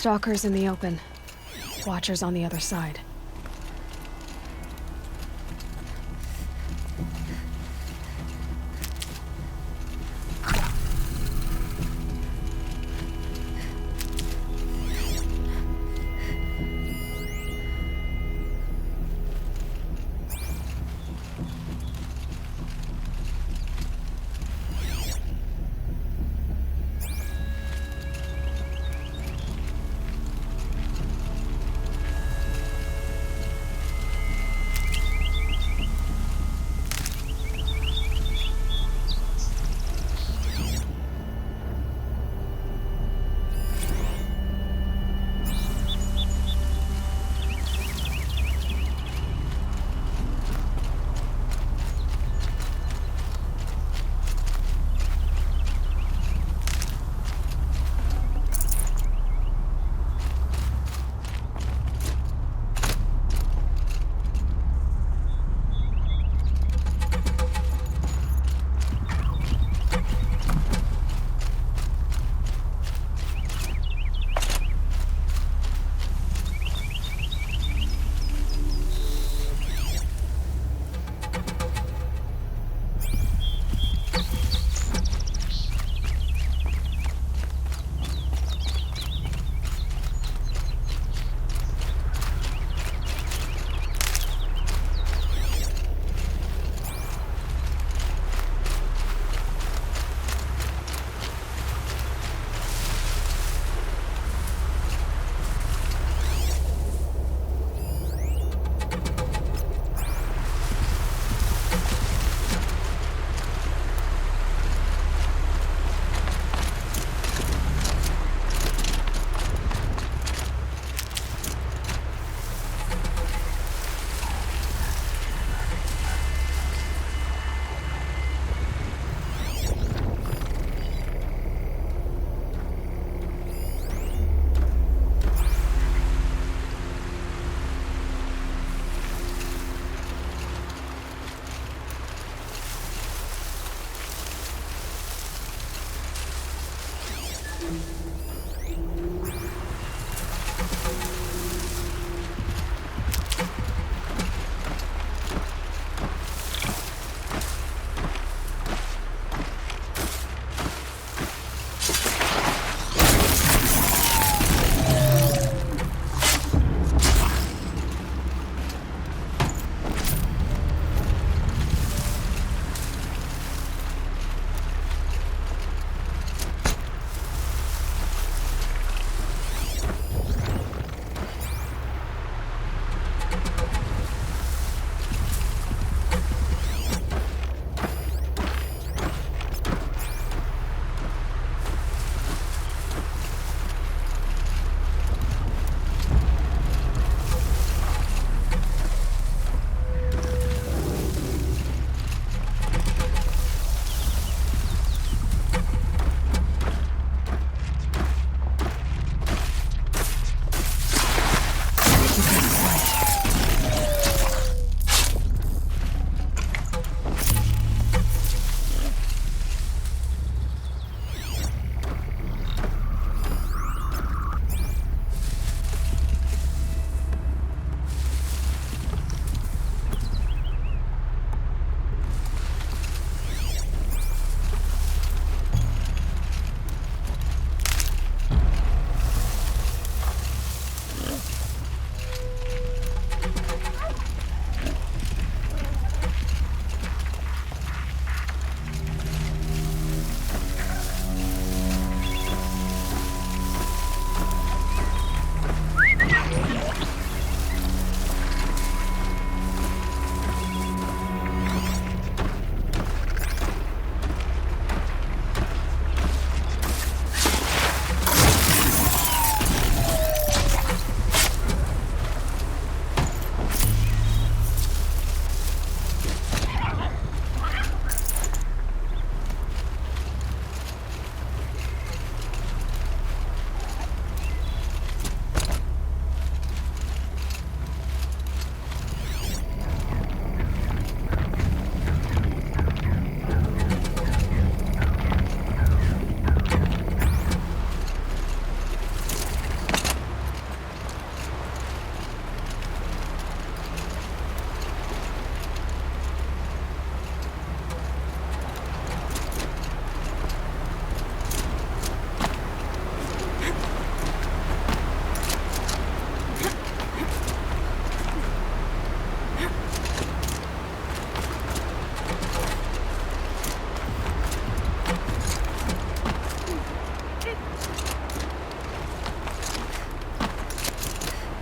Stalkers in the open. Watchers on the other side.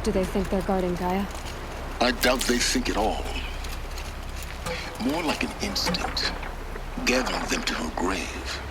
Do they think they're guarding Gaia? I doubt they think at all. More like an instinct, gathering them to her grave.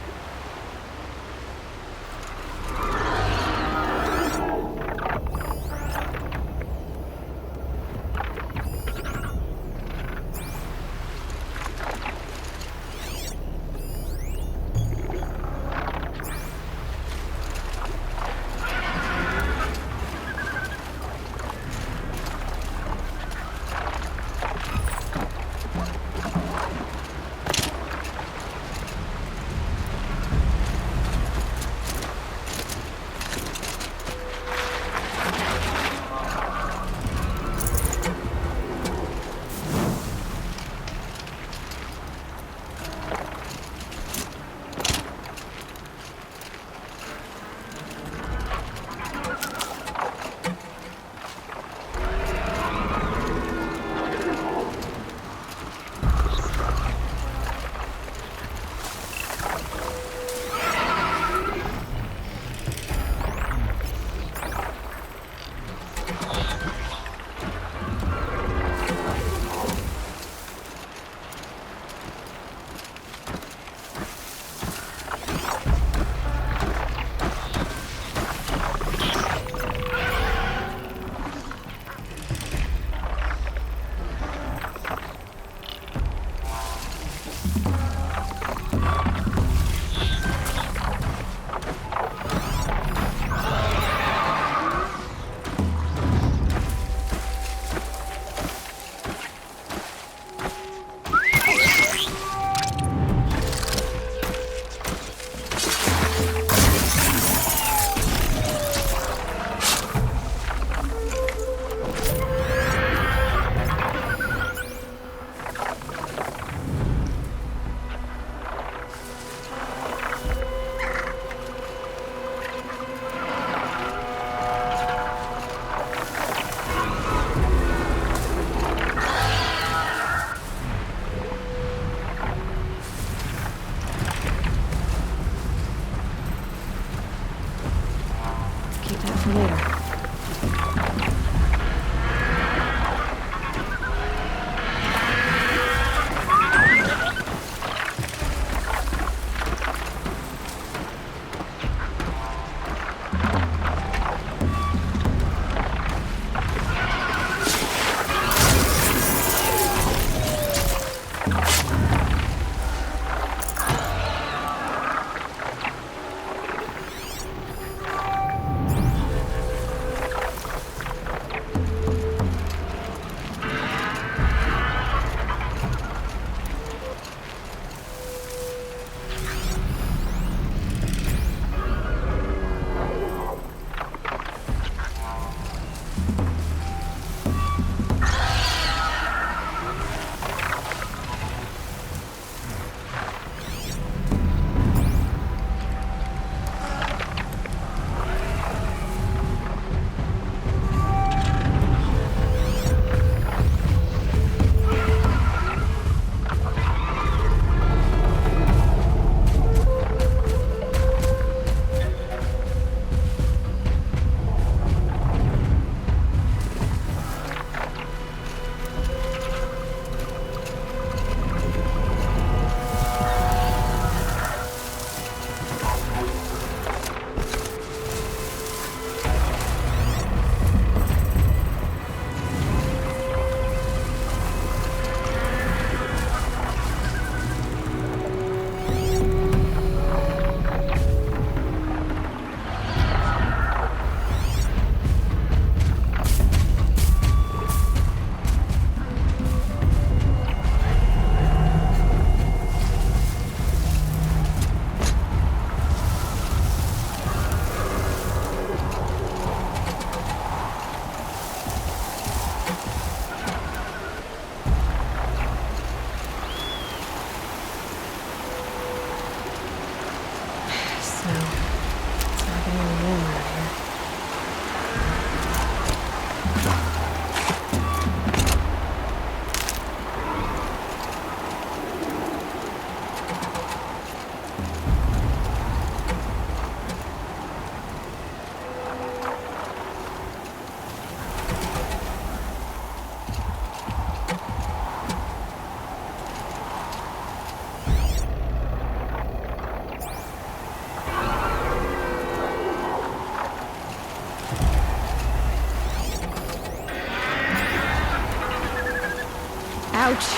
Ouch.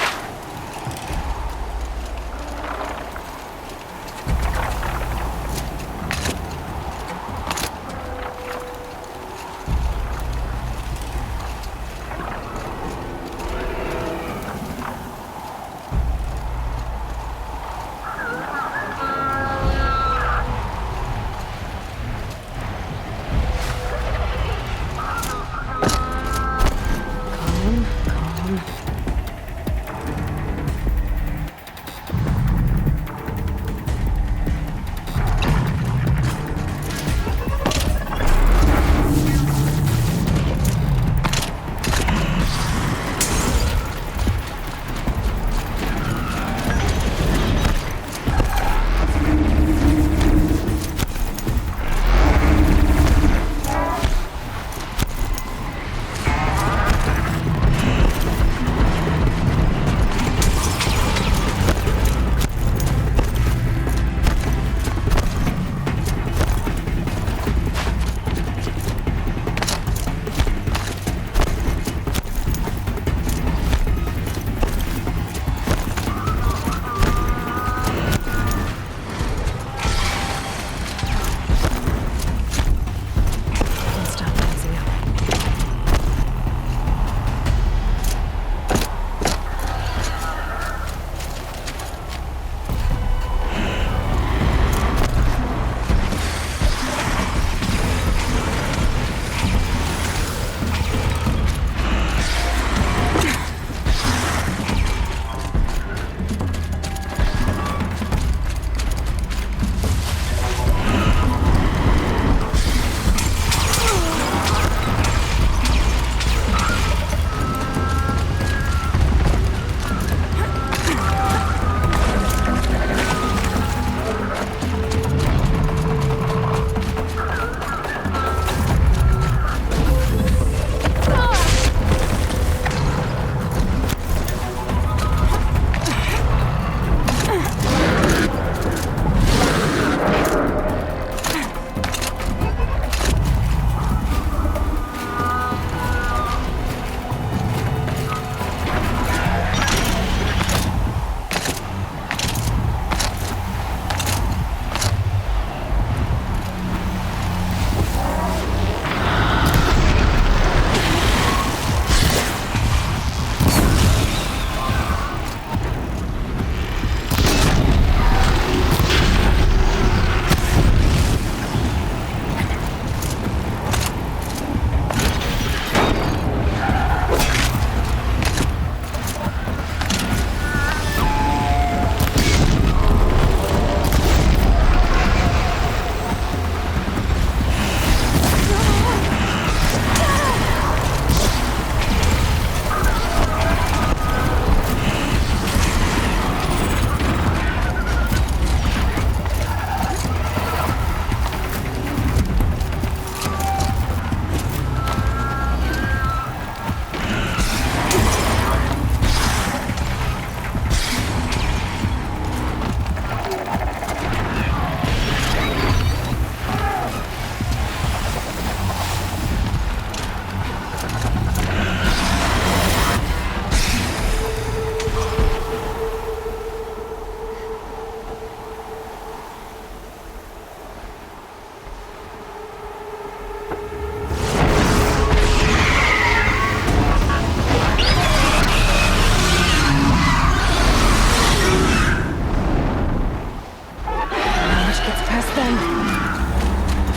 Calm, calm. Can't stop tensing up.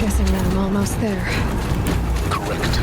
Guessing that I'm almost there. Correct.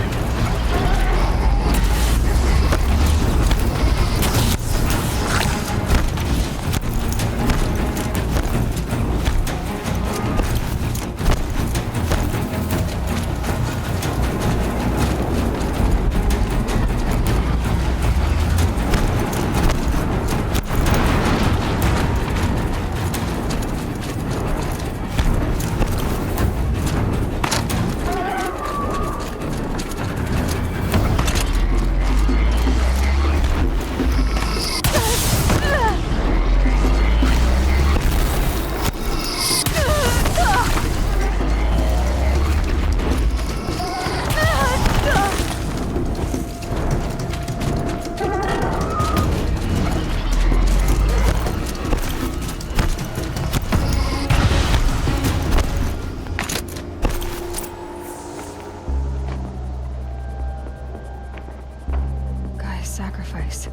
place.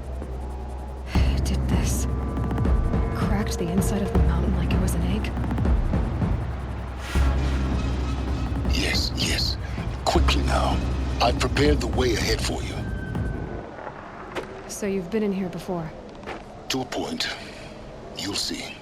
It did this. Cracked the inside of the mountain like it was an egg. Yes, yes. Quickly now. I've prepared the way ahead for you. So you've been in here before? To a point. You'll see.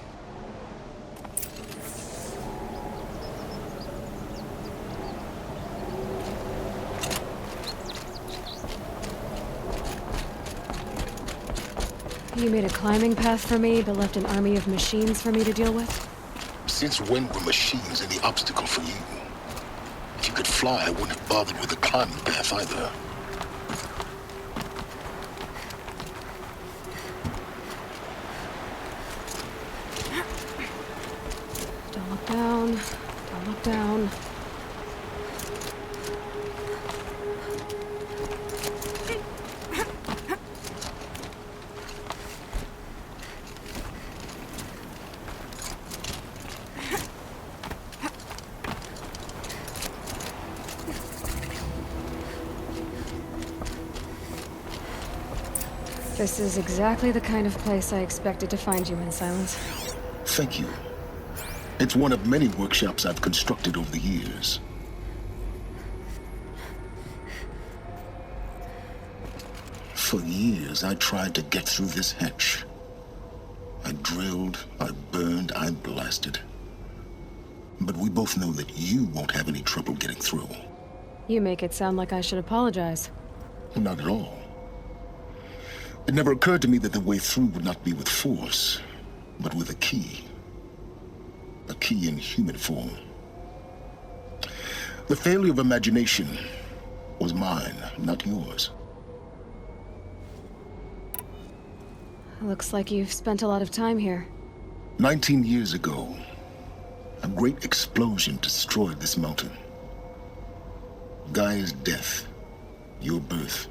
You made a climbing path for me, but left an army of machines for me to deal with? Since when were machines any obstacle for you? If you could fly, I wouldn't have bothered with the climbing path either. Don't look down. Don't look down. This is exactly the kind of place I expected to find you in, Silence. Thank you. It's one of many workshops I've constructed over the years. For years, I tried to get through this hatch. I drilled, I burned, I blasted. But we both know that you won't have any trouble getting through. You make it sound like I should apologize. Not at all. It never occurred to me that the way through would not be with force, but with a key. A key in human form. The failure of imagination was mine, not yours. Looks like you've spent a lot of time here. 19 years ago, a great explosion destroyed this mountain. Gaia's death, your birth.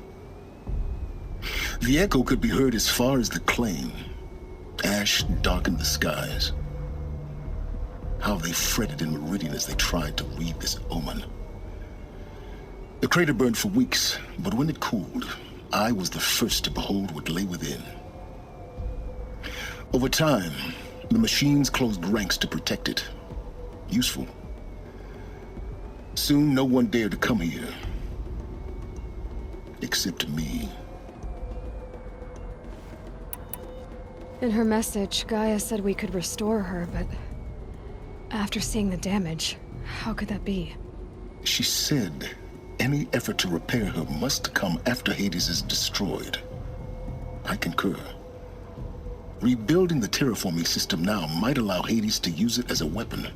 The echo could be heard as far as the claim. Ash darkened the skies. How they fretted in Meridian as they tried to read this omen. The crater burned for weeks, but when it cooled, I was the first to behold what lay within. Over time, the machines closed ranks to protect it. Useful. Soon, no one dared to come here. Except me. In her message, Gaia said we could restore her, but after seeing the damage, how could that be? She said any effort to repair her must come after Hades is destroyed. I concur. Rebuilding the terraforming system now might allow Hades to use it as a weapon.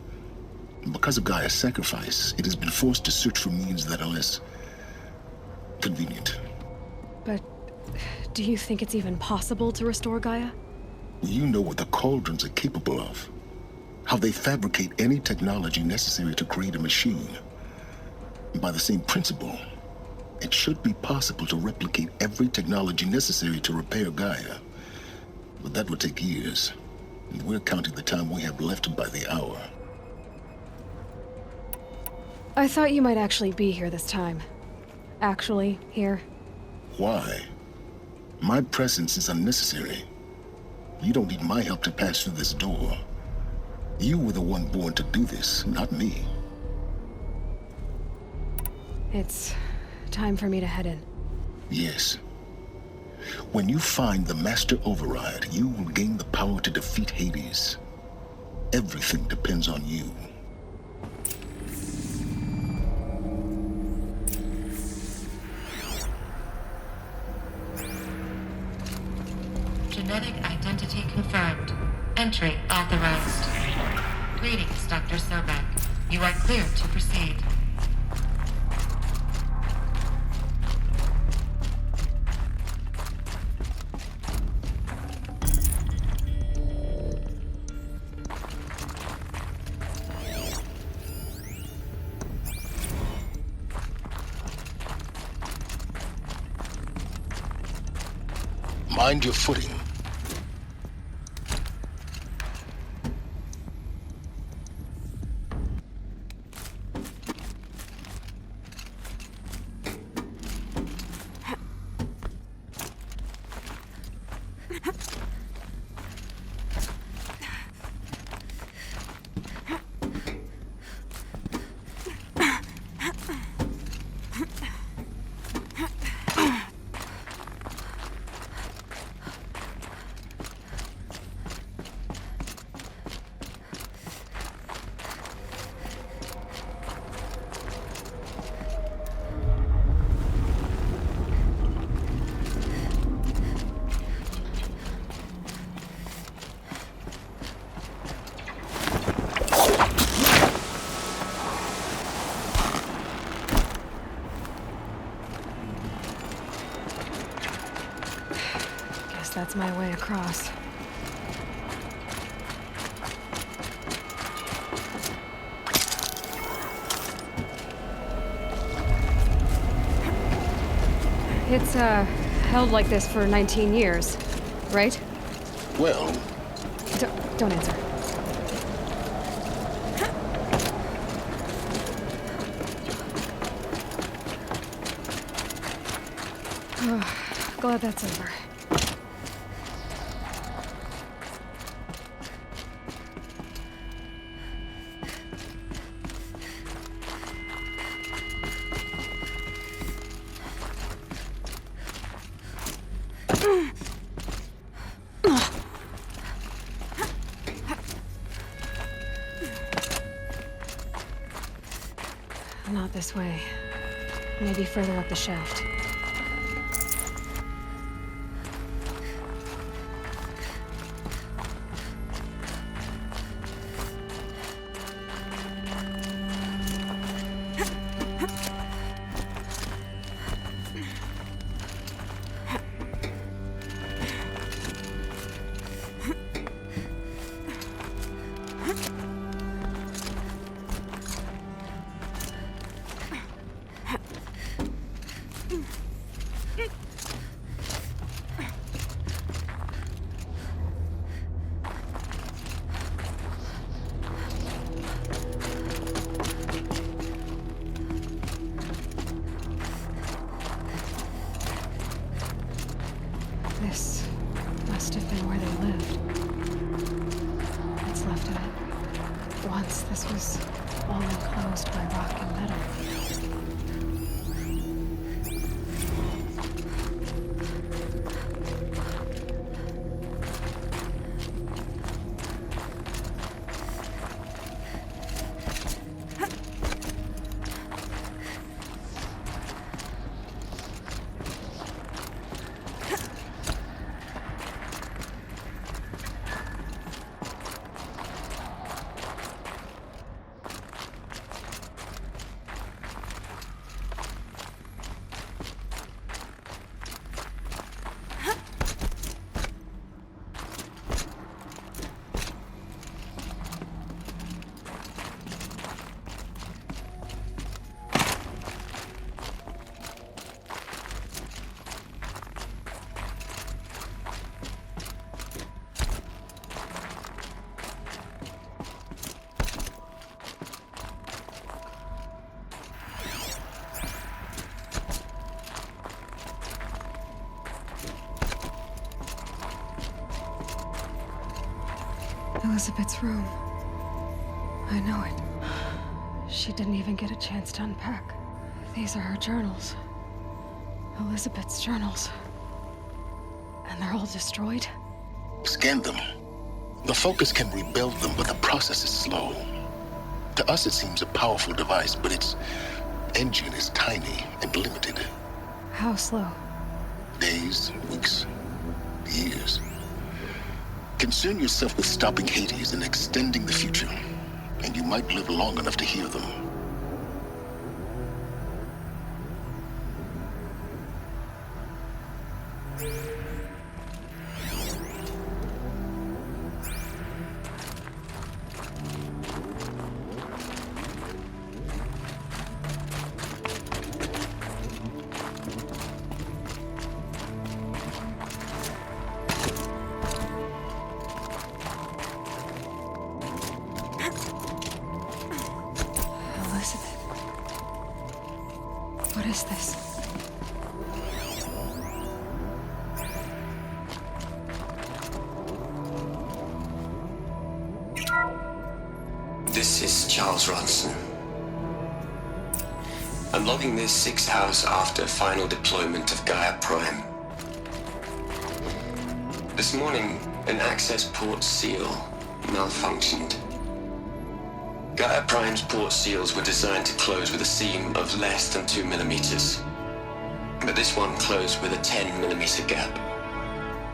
Because of Gaia's sacrifice, it has been forced to search for means that are less convenient. But do you think it's even possible to restore Gaia? You know what the Cauldrons are capable of. How they fabricate any technology necessary to create a machine. By the same principle, it should be possible to replicate every technology necessary to repair Gaia. But that would take years, and we're counting the time we have left by the hour. I thought you might actually be here this time. Actually, here. Why? My presence is unnecessary. You don't need my help to pass through this door. You were the one born to do this, not me. It's time for me to head in. Yes. When you find the Master Override, you will gain the power to defeat Hades. Everything depends on you. Genetic identity confirmed. Entry authorized. Greetings, Dr. Sobek. You are clear to proceed. Mind your footing. Guess that's my way across. It's, held like this for 19 years, right? Well, Don't answer. Glad that's over. Not this way. Maybe further up the shaft. This must have been where they lived. What's left of it. Once this was all enclosed by rock and metal. Elizabeth's room. I know it. She didn't even get a chance to unpack. These are her journals. Elizabeth's journals. And they're all destroyed? scan them. The Focus can rebuild them, but the process is slow. To us, it seems a powerful device, but its engine is tiny and limited. How slow? Days, weeks, years. Concern yourself with stopping Hades and extending the future, and you might live long enough to hear them. What is this? This is Charles Ronson. I'm logging this 6 hours after final deployment of Gaia Prime. This morning, an access port seal malfunctioned. Gaia Prime's port seals were designed to close with a seam of less than 2 millimeters. But this one closed with a 10 millimeter gap.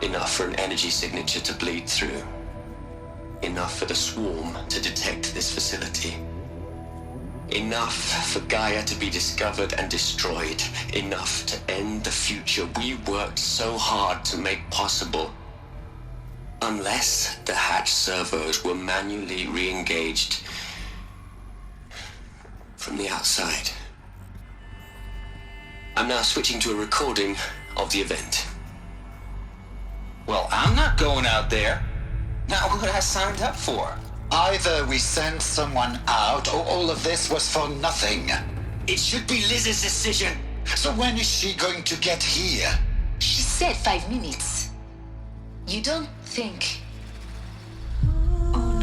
Enough for an energy signature to bleed through. Enough for the swarm to detect this facility. Enough for Gaia to be discovered and destroyed. Enough to end the future we worked so hard to make possible. Unless the hatch servos were manually re-engaged from the outside. I'm now switching to a recording of the event. Well, I'm not going out there. Not what I signed up for. Either we send someone out, or all of this was for nothing. It should be Liz's decision. So when is she going to get here? She said 5 minutes. You don't think... Oh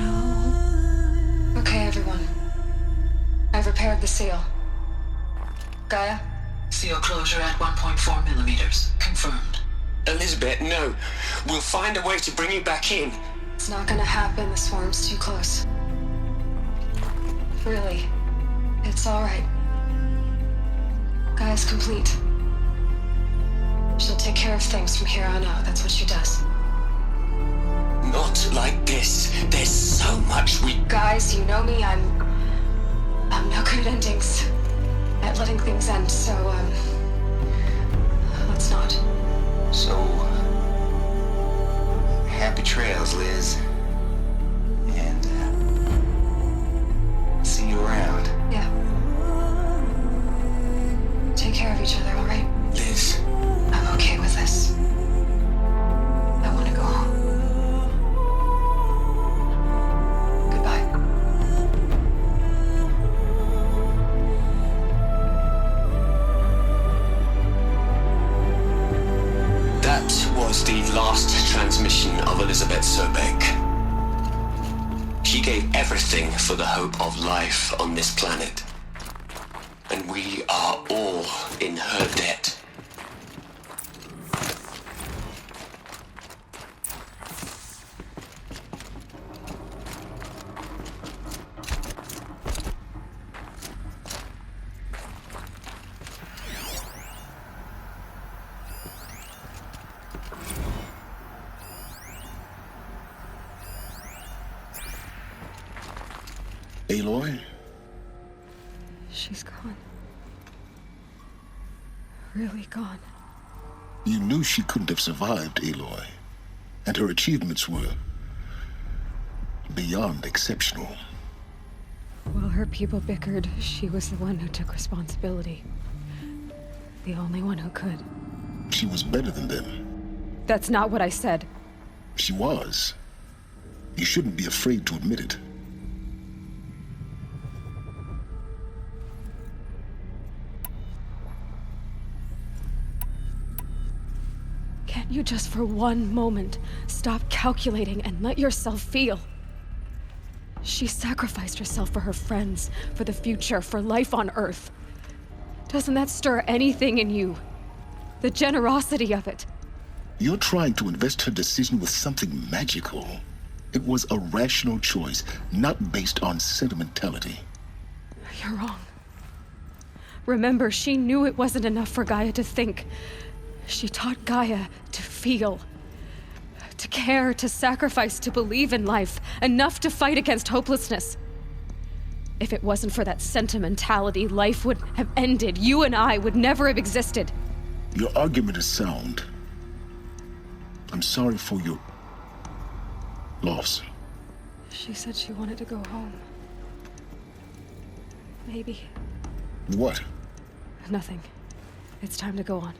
no. Okay, everyone. I've repaired the seal. Gaia? Seal closure at 1.4 millimeters. Confirmed. Elizabeth, no. We'll find a way to bring you back in. It's not gonna happen. The swarm's too close. Really. It's alright. Gaia's complete. She'll take care of things from here on out. That's what she does. Not like this. There's so much we... Guys, you know me. I'm no good at endings. At letting things end, so, let's not. So, happy trails, Liz. And, see you around. Yeah. Take care of each other, alright? Liz. I'm okay with this. I want to go home. Goodbye. That was the last transmission of Elizabeth Sobeck. She gave everything for the hope of life on this planet. And we are all in her debt. Aloy? She's gone. Really gone. You knew she couldn't have survived, Aloy. And her achievements were beyond exceptional. While her people bickered, she was the one who took responsibility. The only one who could. She was better than them. That's not what I said. She was. You shouldn't be afraid to admit it. Can't you just for one moment stop calculating and let yourself feel? She sacrificed herself for her friends, for the future, for life on Earth. Doesn't that stir anything in you? The generosity of it. You're trying to invest her decision with something magical. It was a rational choice, not based on sentimentality. You're wrong. Remember, she knew it wasn't enough for Gaia to think. She taught Gaia to feel. To care, to sacrifice, to believe in life. Enough to fight against hopelessness. If it wasn't for that sentimentality, life would have ended. You and I would never have existed. Your argument is sound. I'm sorry for your loss. She said she wanted to go home. Maybe. What? Nothing. It's time to go on.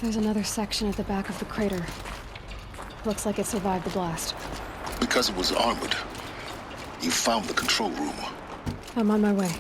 There's another section at the back of the crater. Looks like it survived the blast. Because it was armored. You found the control room. I'm on my way.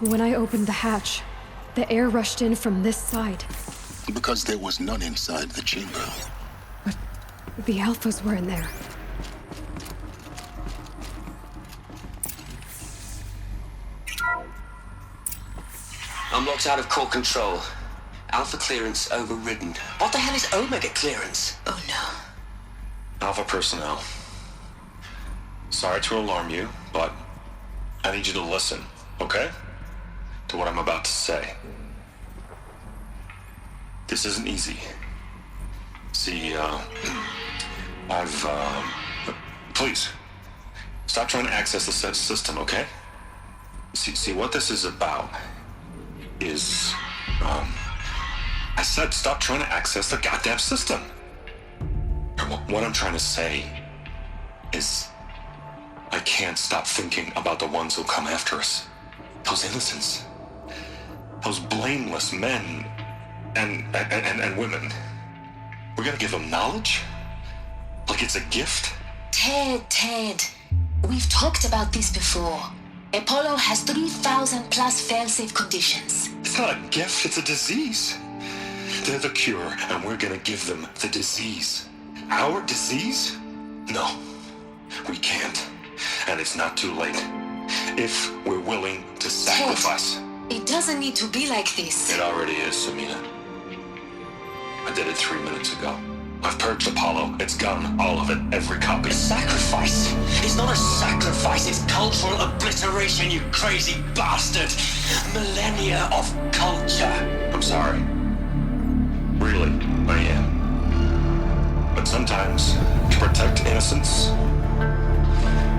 When I opened the hatch, the air rushed in from this side. Because there was none inside the chamber. But the Alphas were in there. I'm locked out of core control. Alpha clearance overridden. What the hell is Omega clearance? Oh no. Alpha personnel. Sorry to alarm you, but I need you to listen, okay? To what I'm about to say. This isn't easy. See, please, stop trying to access the system, okay? See, what this is about is, I said stop trying to access the goddamn system. What I'm trying to say is, I can't stop thinking about the ones who'll come after us. Those innocents. Those blameless men and women. We're gonna give them knowledge? Like it's a gift? Ted. We've talked about this before. Apollo has 3,000 plus fail-safe conditions. It's not a gift, it's a disease. They're the cure, and we're gonna give them the disease. Our disease? No, we can't. And it's not too late. If we're willing to sacrifice. Ted, it doesn't need to be like this. It already is, Samina. I did it 3 minutes ago. I've purged Apollo. It's gone. All of it. Every copy. Sacrifice? It's not a sacrifice, it's cultural obliteration, you crazy bastard! Millennia of culture. I'm sorry. Really, I am. But sometimes, to protect innocence,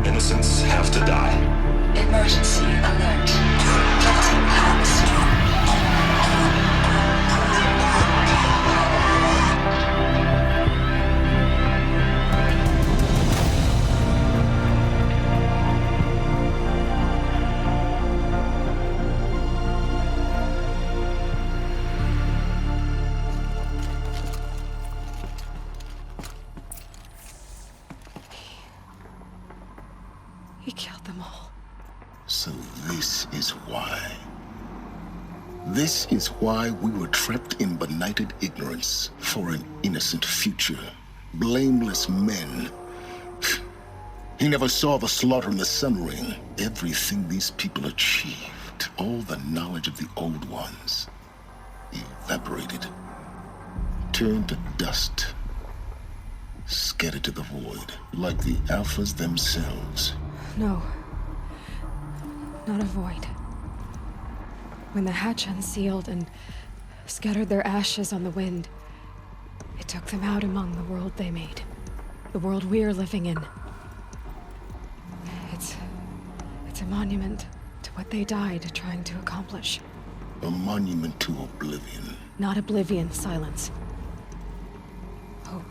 innocents have to die. Emergency alert. Captain Hacks. He killed them all. So this is why. This is why we were trapped in benighted ignorance for an innocent future. Blameless men. He never saw the slaughter in the Sun Ring. Everything these people achieved, all the knowledge of the old ones, evaporated, turned to dust, scattered to the void, like the Alphas themselves. No. Not a void. When the hatch unsealed and scattered their ashes on the wind, it took them out among the world they made. The world we're living in. It's a monument to what they died trying to accomplish. A monument to oblivion. Not oblivion, Silence. Hope.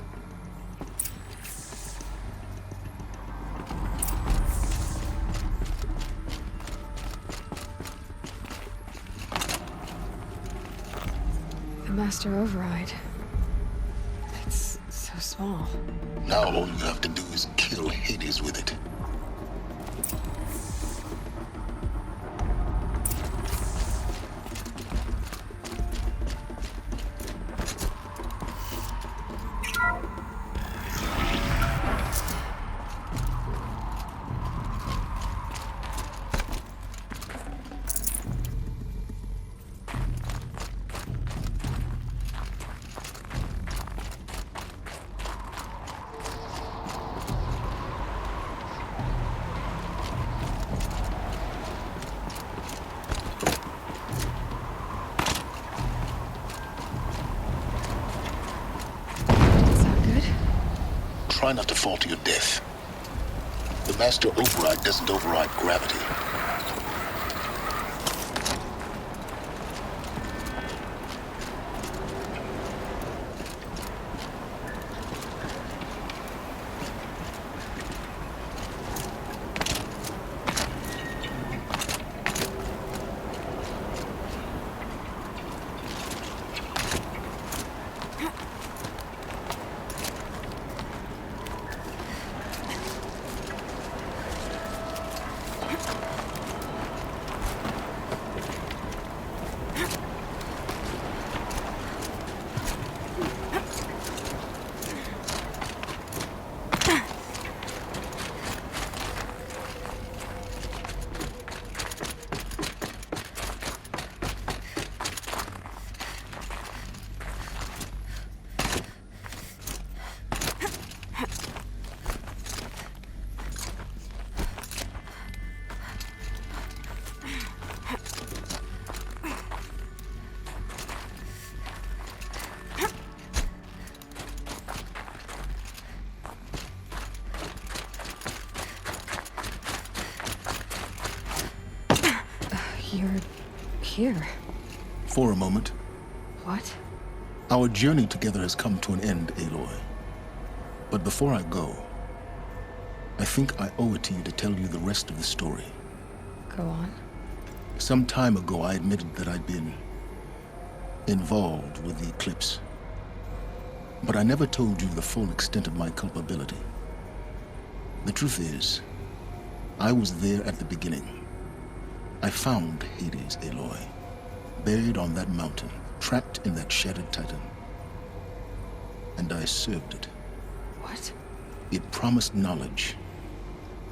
The Master Override. It's so small. Now all you have to do is kill Hades with it. Try not to fall to your death. The Master Override doesn't override gravity. You're here. For a moment. What? Our journey together has come to an end, Aloy. But before I go, I think I owe it to you to tell you the rest of the story. Go on. Some time ago, I admitted that I'd been involved with the eclipse. But I never told you the full extent of my culpability. The truth is, I was there at the beginning. I found Hades, Aloy, buried on that mountain, trapped in that shattered titan. And I served it. What? It promised knowledge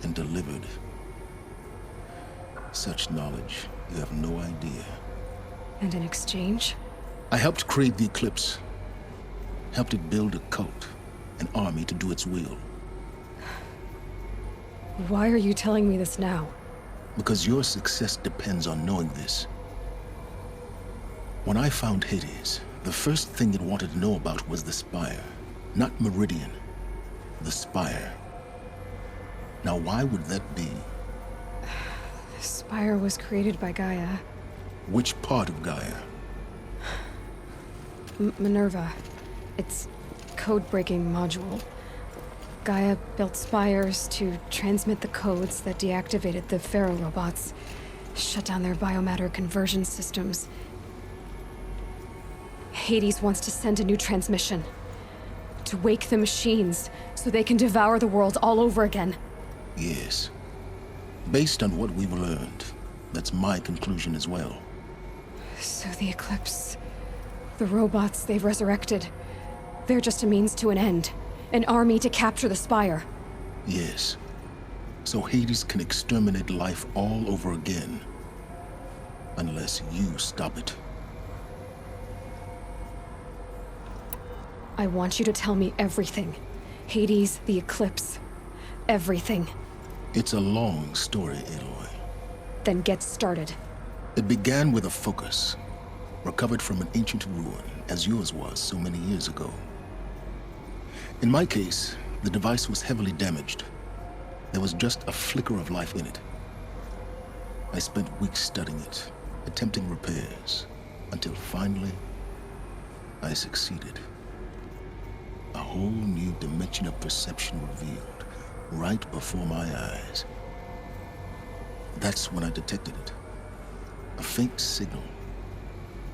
and delivered. Such knowledge, you have no idea. And in exchange? I helped create the eclipse. Helped it build a cult, an army to do its will. Why are you telling me this now? Because your success depends on knowing this. When I found Hades, the first thing it wanted to know about was the Spire. Not Meridian. The Spire. Now why would that be? The Spire was created by Gaia. Which part of Gaia? Minerva. Its code-breaking module. Gaia built spires to transmit the codes that deactivated the Pharaoh robots, shut down their biomatter conversion systems. Hades wants to send a new transmission. To wake the machines, so they can devour the world all over again. Yes. Based on what we've learned, that's my conclusion as well. So the Eclipse, the robots they've resurrected, they're just a means to an end. An army to capture the Spire. Yes. So Hades can exterminate life all over again. Unless you stop it. I want you to tell me everything. Hades, the eclipse. Everything. It's a long story, Aloy. Then get started. It began with a focus, recovered from an ancient ruin, as yours was so many years ago. In my case, the device was heavily damaged. There was just a flicker of life in it. I spent weeks studying it, attempting repairs, until finally, I succeeded. A whole new dimension of perception revealed, right before my eyes. That's when I detected it. A faint signal.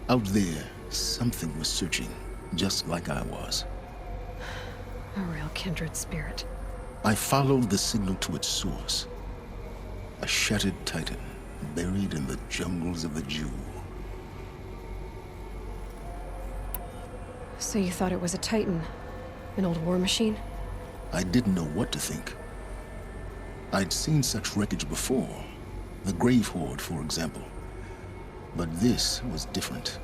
Out there, something was searching, just like I was. A real kindred spirit. I followed the signal to its source. A shattered titan, buried in the jungles of the Jewel. So you thought it was a titan? An old war machine? I didn't know what to think. I'd seen such wreckage before. The Grave Horde, for example. But this was different.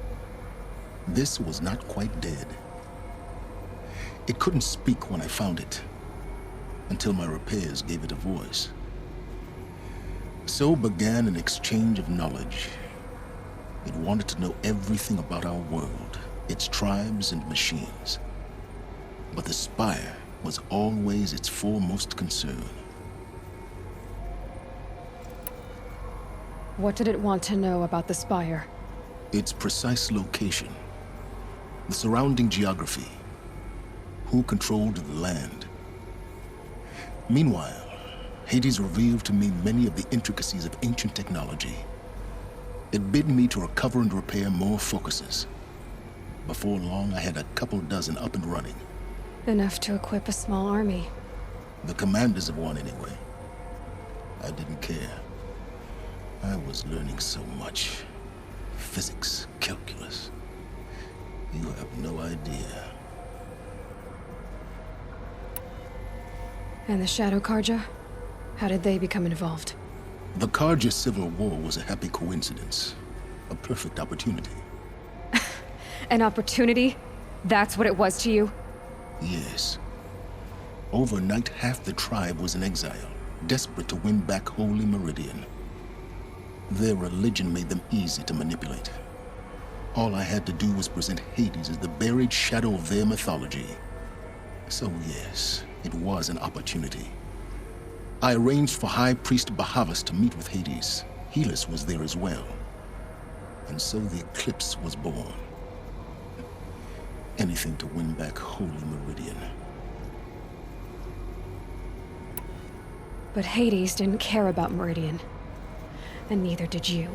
This was not quite dead. It couldn't speak when I found it, until my repairs gave it a voice. So began an exchange of knowledge. It wanted to know everything about our world, its tribes and machines. But the Spire was always its foremost concern. What did it want to know about the Spire? Its precise location, the surrounding geography, who controlled the land. Meanwhile, Hades revealed to me many of the intricacies of ancient technology. It bid me to recover and repair more focuses. Before long, I had a couple dozen up and running. Enough to equip a small army. The commanders of one, anyway. I didn't care. I was learning so much. Physics, calculus. You have no idea. And the Shadow Karja? How did they become involved? The Karja Civil War was a happy coincidence. A perfect opportunity. An opportunity? That's what it was to you? Yes. Overnight, half the tribe was in exile, desperate to win back Holy Meridian. Their religion made them easy to manipulate. All I had to do was present Hades as the buried shadow of their mythology. So yes, it was an opportunity. I arranged for High Priest Bahavas to meet with Hades. Helis was there as well. And so the eclipse was born. Anything to win back Holy Meridian. But Hades didn't care about Meridian. And neither did you.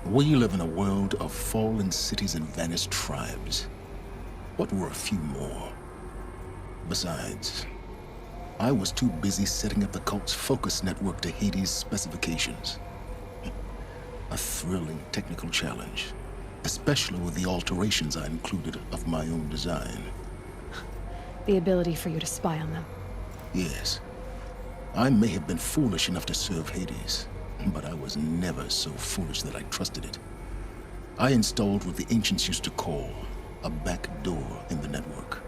We live in a world of fallen cities and vanished tribes. What were a few more? Besides, I was too busy setting up the cult's focus network to Hades' specifications. A thrilling technical challenge, especially with the alterations I included of my own design. The ability for you to spy on them. Yes. I may have been foolish enough to serve Hades, but I was never so foolish that I trusted it. I installed what the ancients used to call a back door in the network.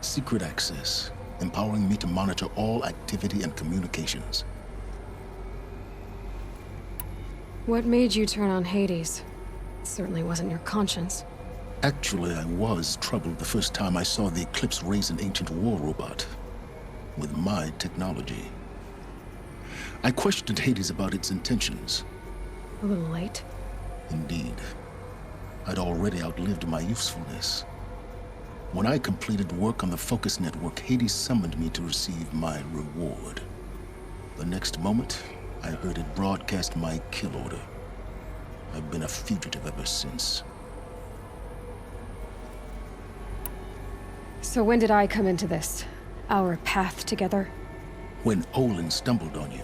Secret access, empowering me to monitor all activity and communications. What made you turn on Hades? It certainly wasn't your conscience. Actually, I was troubled the first time I saw the Eclipse raise an ancient war robot. With my technology. I questioned Hades about its intentions. A little late. Indeed. I'd already outlived my usefulness. When I completed work on the Focus Network, Hades summoned me to receive my reward. The next moment, I heard it broadcast my kill order. I've been a fugitive ever since. So when did I come into this? Our path together? When Olin stumbled on you.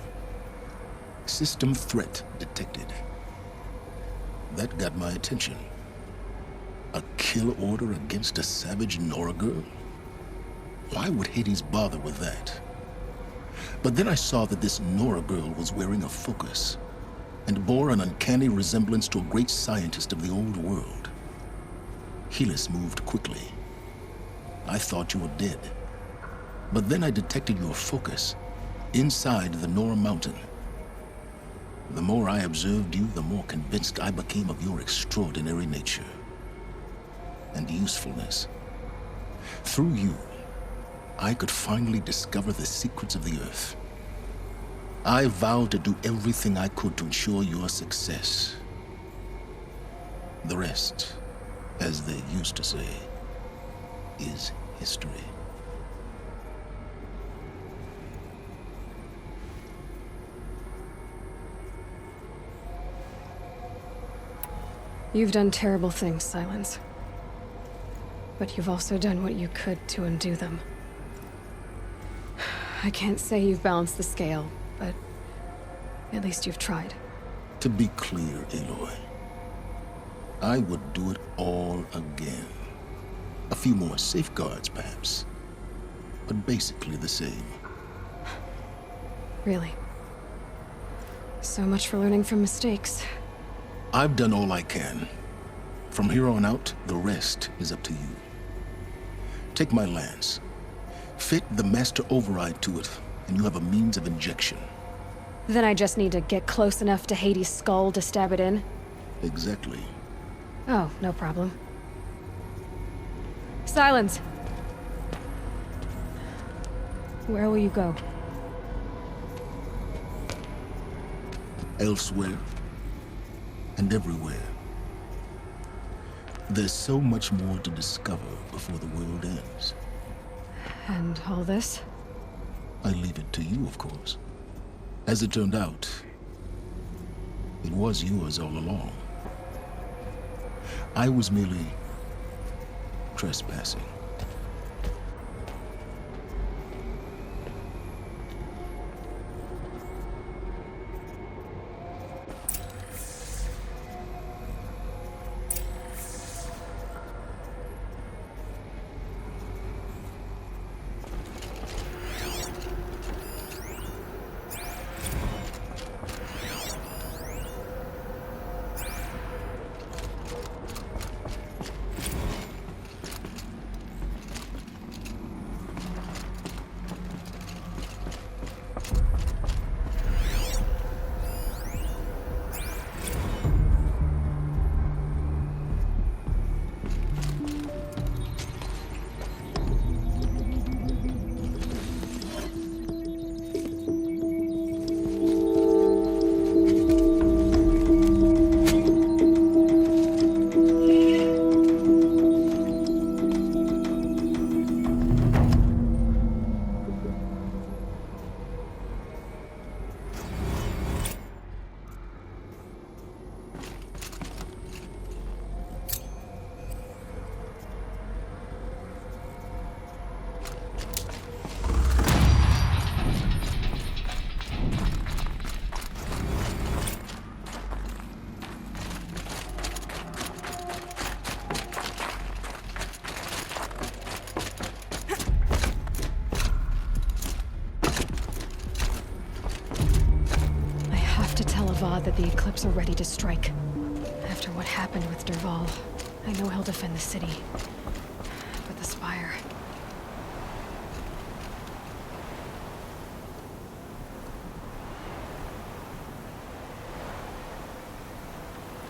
System threat detected. That got my attention. A kill order against a savage Nora girl? Why would Hades bother with that? But then I saw that this Nora girl was wearing a focus, and bore an uncanny resemblance to a great scientist of the old world. Helis moved quickly. I thought you were dead. But then I detected your focus inside the Nora Mountain. The more I observed you, the more convinced I became of your extraordinary nature and usefulness. Through you, I could finally discover the secrets of the Earth. I vowed to do everything I could to ensure your success. The rest, as they used to say, is history. You've done terrible things, Silence. But you've also done what you could to undo them. I can't say you've balanced the scale, but at least you've tried. To be clear, Aloy, I would do it all again. A few more safeguards, perhaps, but basically the same. Really? So much for learning from mistakes. I've done all I can. From here on out, the rest is up to you. Take my lance. Fit the master override to it, and you have a means of injection. Then I just need to get close enough to Hades' skull to stab it in? Exactly. Oh, no problem. Silence! Where will you go? Elsewhere. And everywhere. There's so much more to discover before the world ends. And all this? I leave it to you, of course. As it turned out, it was yours all along. I was merely trespassing. That the Eclipse are ready to strike. After what happened with Dervahl, I know he'll defend the city. But the Spire...